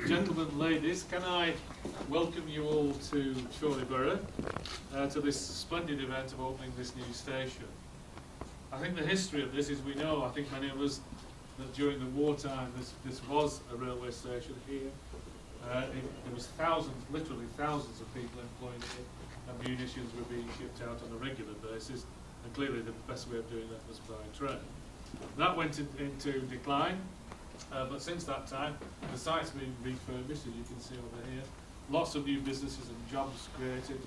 Gentlemen, ladies, can I welcome you all to Chorley Borough, to this splendid event of opening this new station. I think the history of this is we know, I think many of us, that during the wartime this was a railway station here. There was thousands, literally thousands of people employed here, and munitions were being shipped out on a regular basis, and clearly the best way of doing that was by train. That went into decline. But since that time, the site's been refurbished, as you can see over here. Lots of new businesses and jobs created,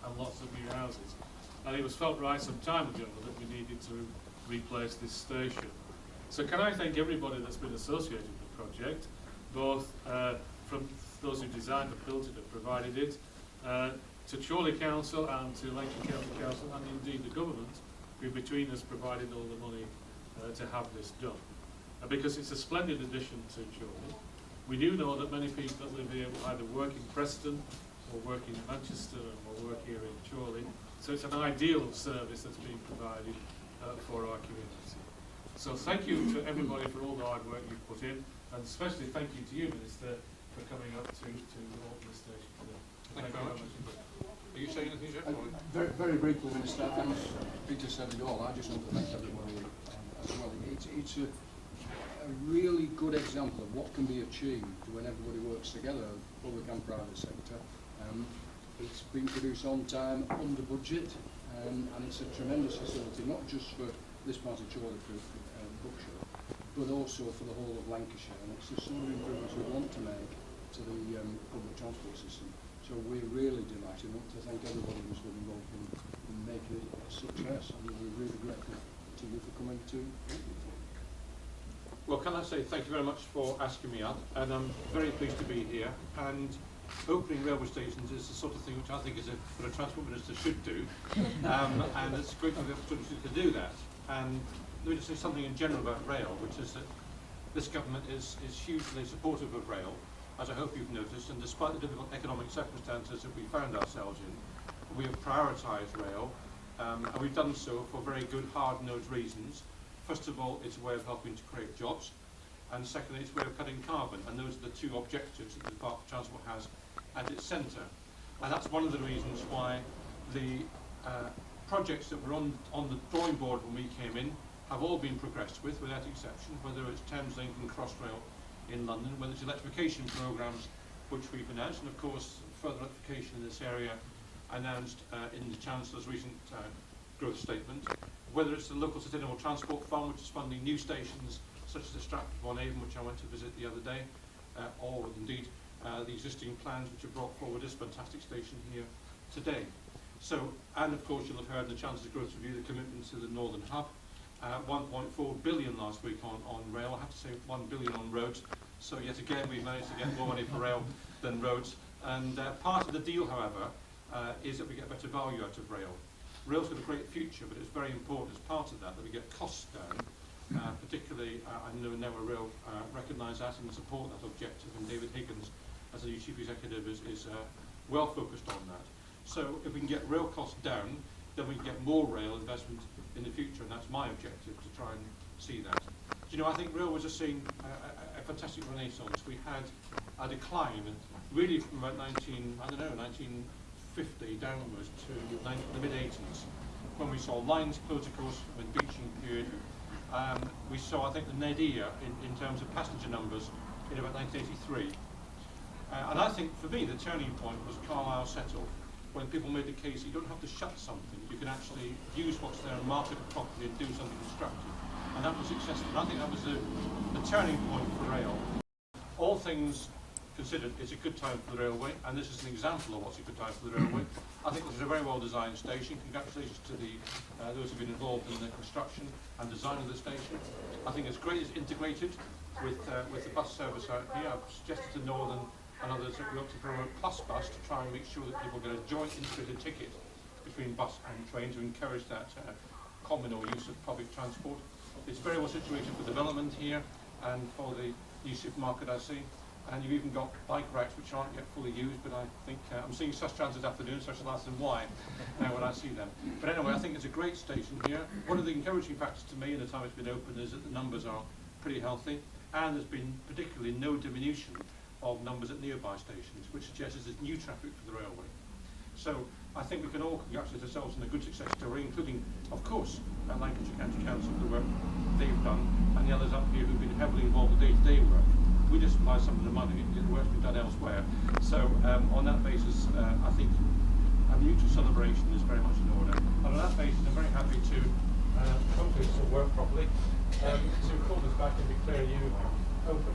and lots of new houses. And it was felt right some time ago that we needed to replace this station. So can I thank everybody that's been associated with the project, both from those who designed and built it and provided it, to Chorley Council and to Lancashire County Council, and indeed the government, who between us provided all the money to have this done. Because it's a splendid addition to Chorley. We do know that many people that live here either work in Preston or work in Manchester or work here in Chorley. So it's an ideal service that's being provided for our community. So thank you to everybody for all the hard work you've put in, and especially thank you to you, Minister, for coming up to open the station today. Thank you very much. Are you saying anything, Jeff? Very, very briefly, Minister, and Peter said it all. I just want to thank everybody as well. It's a really good example of what can be achieved when everybody works together, public and private sector. It's been produced on time, under budget, and it's a tremendous facility, not just for this part of Chorley, for Buckshaw, but also for the whole of Lancashire. And it's the sort of improvements we want to make to the public transport system. So we're really delighted. I want to thank everybody who's been involved in making it a success, and we're really grateful to you for coming to. Well, can I say thank you very much for asking me up, and I'm very pleased to be here. And opening railway stations is the sort of thing which I think is what a transport minister should do, and it's great to have the opportunity to do that. And let me just say something in general about rail, which is that this government is hugely supportive of rail, as I hope you've noticed, and despite the difficult economic circumstances that we found ourselves in, we have prioritised rail, and we've done so for very good, hard-nosed reasons. First of all, it's a way of helping to create jobs, and secondly, it's a way of cutting carbon, and those are the two objectives that the Department of Transport has at its centre. And that's one of the reasons why the projects that were on the drawing board when we came in have all been progressed with, without exception, whether it's Thameslink and Crossrail in London, whether it's electrification programmes which we've announced, and of course further electrification in this area announced in the Chancellor's recent growth statement, whether it's the local sustainable transport fund which is funding new stations such as the Stratford-upon-Avon, which I went to visit the other day, or indeed the existing plans which have brought forward this fantastic station here today. So, and of course you'll have heard in the Chancellor's growth review the commitment to the Northern Hub, 1.4 billion last week on rail, I have to say 1 billion on roads, so yet again we've managed to get more money for rail than roads, and part of the deal, however, is that we get better value out of rail. Rail's got a great future, but it's very important as part of that we get costs down, particularly I know now Rail recognise that and support that objective, and David Higgins, as the new Chief Executive, is well focused on that. So if we can get rail costs down, then we can get more rail investment in the future, and that's my objective, to try and see that. Do you know, I think rail was just seeing a fantastic renaissance. We had a decline, really from about 1950 downwards to the mid-80s, when we saw lines close, of course, with beaching period. We saw, I think, the nadir in terms of passenger numbers in about 1983. And I think, for me, the turning point was Carlisle Settle, when people made the case that you don't have to shut something, you can actually use what's there and market it properly and do something constructive. And that was successful. And I think that was the turning point for rail. All things considered, it's a good time for the railway, and this is an example of what's a good time for the railway. I think this is a very well designed station. Congratulations to those who've been involved in the construction and design of the station. I think it's great, it's integrated with the bus service out here. I've suggested to Northern and others that we ought to promote Plus Bus to try and make sure that people get a joint integrated ticket between bus and train to encourage that common or use of public transport. It's very well situated for development here and for the new supermarket I see. And you've even got bike racks which aren't yet fully used, but I think I'm seeing such trams this afternoon, so I shall ask them why when I see them. But anyway, I think it's a great station here. One of the encouraging factors to me in the time it's been open is that the numbers are pretty healthy, and there's been particularly no diminution of numbers at nearby stations, which suggests there's new traffic for the railway. So I think we can all congratulate ourselves on a good success story, including, of course, Lancashire County Council for the work they've done, and the others up here who've been heavily involved in day-to-day work. We just supply some of the money, the work's been done elsewhere. So on that basis, I think a mutual celebration is very much in order. And on that basis, I'm very happy to come to this and work properly, to call this back and declare you open.